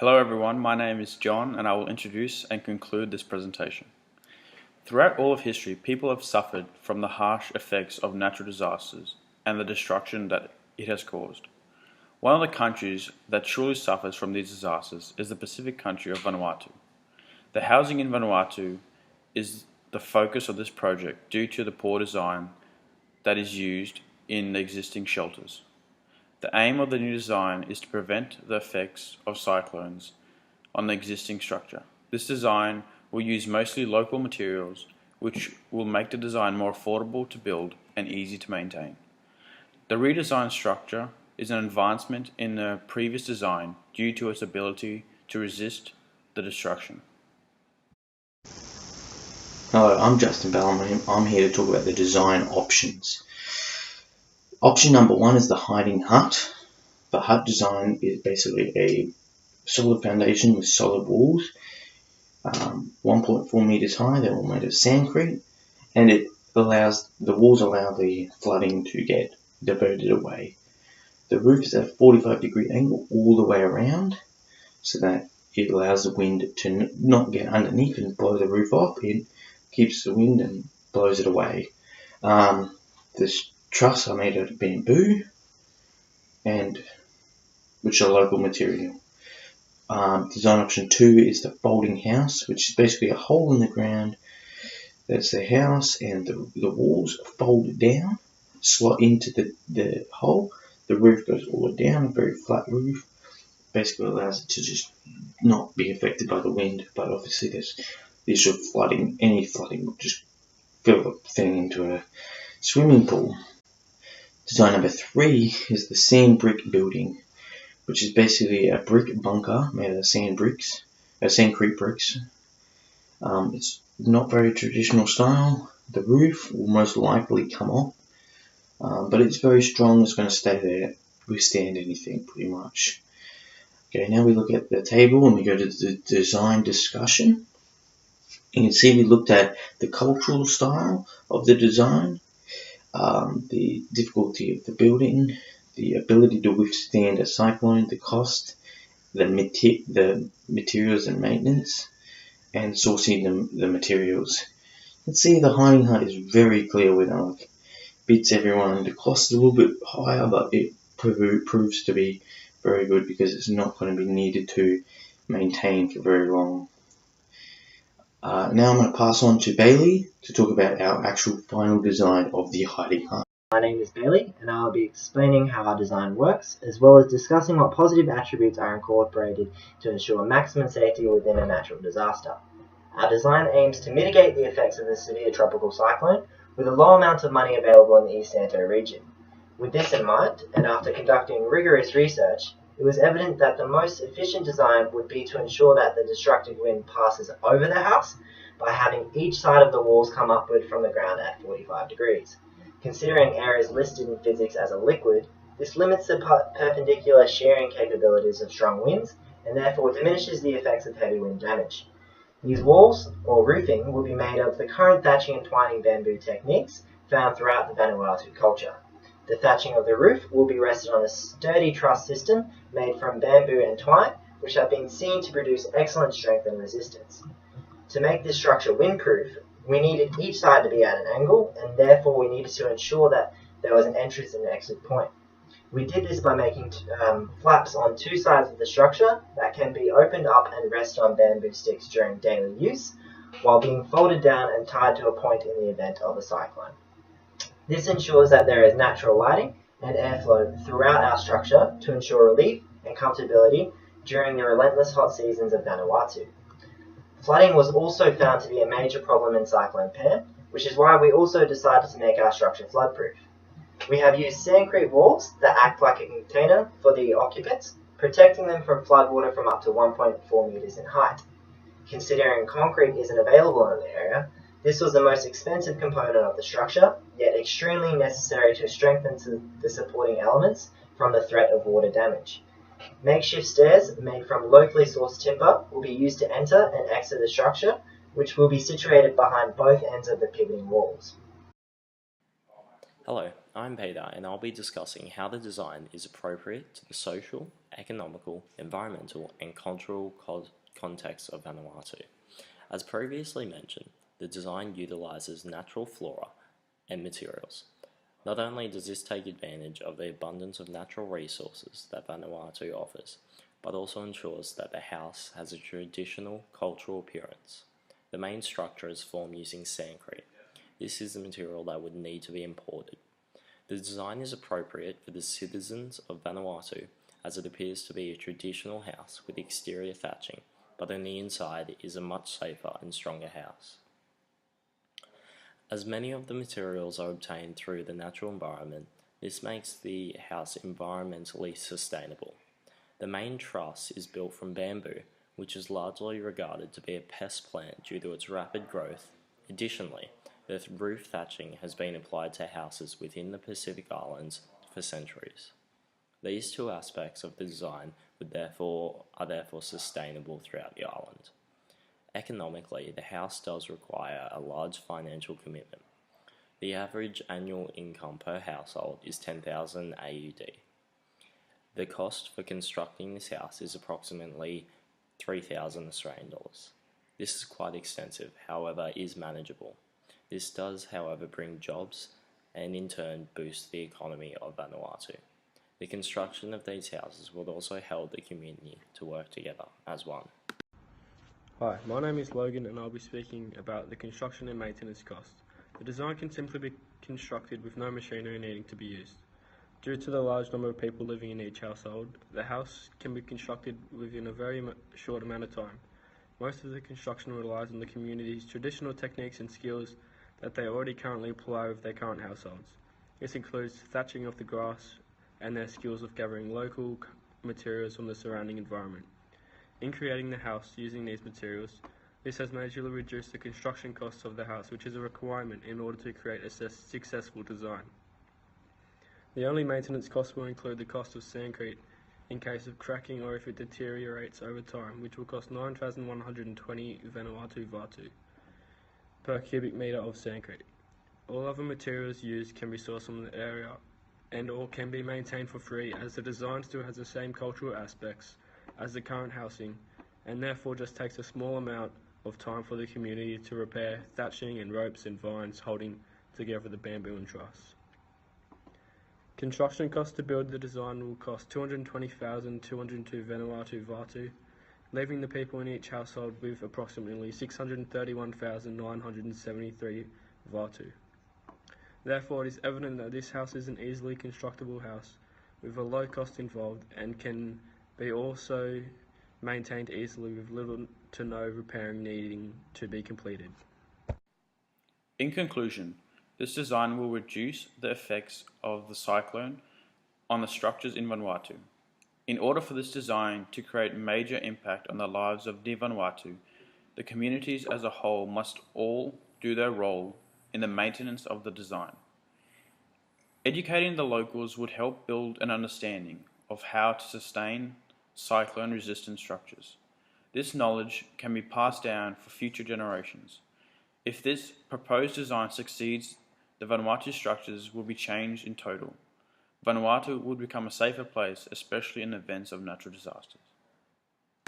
Hello everyone, my name is John and I will introduce and conclude this presentation. Throughout all of history, people have suffered from the harsh effects of natural disasters and the destruction that it has caused. One of the countries that truly suffers from these disasters is the Pacific country of Vanuatu. The housing in Vanuatu is the focus of this project due to the poor design that is used in the existing shelters. The aim of the new design is to prevent the effects of cyclones on the existing structure. This design will use mostly local materials, which will make the design more affordable to build and easy to maintain. The redesigned structure is an advancement in the previous design due to its ability to resist the destruction. Hello, I'm Justin Bellamy. I'm here to talk about the design options. Option number one is the hiding hut. The hut design is basically a solid foundation with solid walls, 1.4 meters high. They're all made of sandcrete, and the walls allow the flooding to get diverted away. The roof is at a 45-degree angle all the way around, so that it allows the wind to not get underneath and blow the roof off. It keeps the wind and blows it away. The truss are made out of bamboo, which are local material. Design option 2 is the folding house, which is basically a hole in the ground. That's the house, and the walls fold down, slot into the hole. The roof goes all the way down, a very flat roof. Basically allows it to just not be affected by the wind, but obviously there's the issue of flooding. Any flooding will just fill the thing into a swimming pool. Design number 3 is the sand brick building, which is basically a brick bunker made of sandcrete bricks. It's not very traditional style. The roof will most likely come off, but it's very strong. It's going to stay there, withstand anything pretty much. Okay, now we look at the table and we go to the design discussion. You can see we looked at the cultural style of the design, the difficulty of the building, the ability to withstand a cyclone, the cost, the materials and maintenance, and sourcing the materials. You can see the hiding hut is very clear winner, beats everyone. The cost is a little bit higher, but it proves to be very good because it's not going to be needed to maintain for very long. Now I'm going to pass on to Bailey to talk about our actual final design of the hiding hut. My name is Bailey, and I will be explaining how our design works, as well as discussing what positive attributes are incorporated to ensure maximum safety within a natural disaster. Our design aims to mitigate the effects of a severe tropical cyclone with a low amount of money available in the East Santo region. With this in mind, and after conducting rigorous research, it was evident that the most efficient design would be to ensure that the destructive wind passes over the house by having each side of the walls come upward from the ground at 45 degrees. Considering air is listed in physics as a liquid, this limits the perpendicular shearing capabilities of strong winds and therefore diminishes the effects of heavy wind damage. These walls, or roofing, will be made of the current thatching and twining bamboo techniques found throughout the Vanuatu culture. The thatching of the roof will be rested on a sturdy truss system made from bamboo and twine, which have been seen to produce excellent strength and resistance. To make this structure windproof, we needed each side to be at an angle, and therefore we needed to ensure that there was an entrance and exit point. We did this by making flaps on two sides of the structure that can be opened up and rest on bamboo sticks during daily use, while being folded down and tied to a point in the event of a cyclone. This ensures that there is natural lighting and airflow throughout our structure to ensure relief and comfortability during the relentless hot seasons of Vanuatu. Flooding was also found to be a major problem in Cyclone Pan, which is why we also decided to make our structure floodproof. We have used sandcrete walls that act like a container for the occupants, protecting them from floodwater from up to 1.4 meters in height. Considering concrete isn't available in the area, this was the most expensive component of the structure, yet extremely necessary to strengthen the supporting elements from the threat of water damage. Makeshift stairs made from locally sourced timber will be used to enter and exit the structure, which will be situated behind both ends of the pivoting walls. Hello, I'm Peter and I'll be discussing how the design is appropriate to the social, economical, environmental and cultural context of Vanuatu. As previously mentioned, the design utilises natural flora and materials. Not only does this take advantage of the abundance of natural resources that Vanuatu offers, but also ensures that the house has a traditional cultural appearance. The main structure is formed using sandcrete. This is the material that would need to be imported. The design is appropriate for the citizens of Vanuatu as it appears to be a traditional house with exterior thatching, but on the inside is a much safer and stronger house. As many of the materials are obtained through the natural environment, this makes the house environmentally sustainable. The main truss is built from bamboo, which is largely regarded to be a pest plant due to its rapid growth. Additionally, the roof thatching has been applied to houses within the Pacific Islands for centuries. These two aspects of the design are therefore sustainable throughout the island. Economically, the house does require a large financial commitment. The average annual income per household is 10,000 AUD. The cost for constructing this house is approximately 3,000 Australian dollars. This is quite extensive, however, is manageable. This does, however, bring jobs and in turn boost the economy of Vanuatu. The construction of these houses will also help the community to work together as one. Hi, my name is Logan and I'll be speaking about the construction and maintenance cost. The design can simply be constructed with no machinery needing to be used. Due to the large number of people living in each household, the house can be constructed within a very short amount of time. Most of the construction relies on the community's traditional techniques and skills that they already currently apply with their current households. This includes thatching of the grass and their skills of gathering local materials from the surrounding environment. In creating the house using these materials, this has majorly reduced the construction costs of the house, which is a requirement in order to create a successful design. The only maintenance costs will include the cost of sandcrete in case of cracking or if it deteriorates over time, which will cost 9,120 Vanuatu Vatu per cubic metre of sandcrete. All other materials used can be sourced from the area and all can be maintained for free, as the design still has the same cultural aspects as the current housing and therefore just takes a small amount of time for the community to repair thatching and ropes and vines holding together the bamboo and truss. Construction costs to build the design will cost 220,202 Vanuatu Vatu, leaving the people in each household with approximately 631,973 Vatu. Therefore, it is evident that this house is an easily constructible house with a low cost involved and can be also maintained easily with little to no repairing needing to be completed. In conclusion, this design will reduce the effects of the cyclone on the structures in Vanuatu. In order for this design to create major impact on the lives of the Vanuatu, the communities as a whole must all do their role in the maintenance of the design. Educating the locals would help build an understanding of how to sustain cyclone-resistant structures. This knowledge can be passed down for future generations. If this proposed design succeeds, the Vanuatu structures will be changed in total. Vanuatu would become a safer place, especially in events of natural disasters.